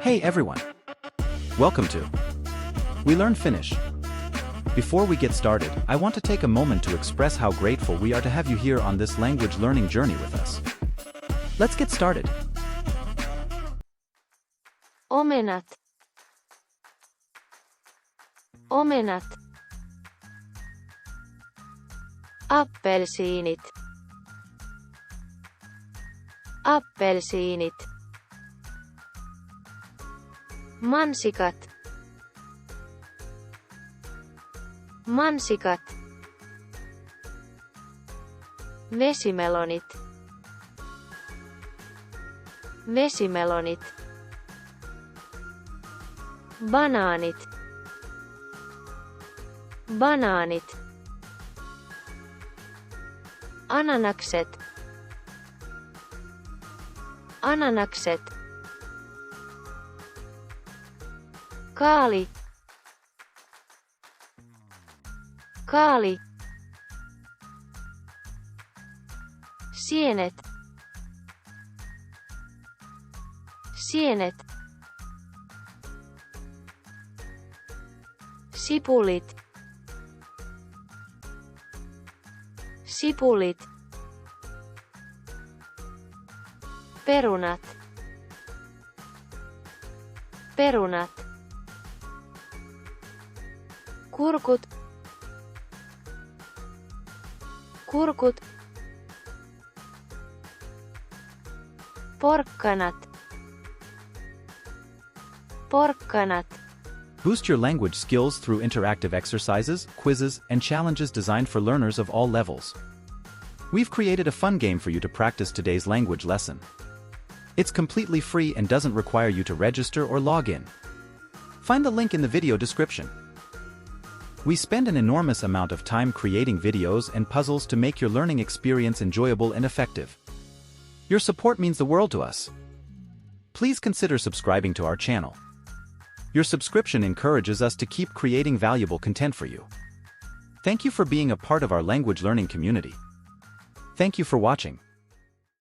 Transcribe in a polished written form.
Hey everyone! Welcome to We Learn Finnish. Before we get started, I want to take a moment to express how grateful we are to have you here on this language learning journey with us. Let's get started. Omenat. Omenat. Appelsiinit. Appelsiinit. Mansikat. Mansikat. Vesimelonit. Vesimelonit. Banaanit. Banaanit. Ananakset. Ananakset. Kaali. Kaali. Sienet. Sienet. Sipulit. Sipulit. Perunat. Perunat. Kurkut. Kurkut. Porkkanat. Porkkanat. Boost your language skills through interactive exercises, quizzes, and challenges designed for learners of all levels. We've created a fun game for you to practice today's language lesson. It's completely free and doesn't require you to register or log in. Find the link in the video description. We spend an enormous amount of time creating videos and puzzles to make your learning experience enjoyable and effective. Your support means the world to us. Please consider subscribing to our channel. Your subscription encourages us to keep creating valuable content for you. Thank you for being a part of our language learning community. Thank you for watching.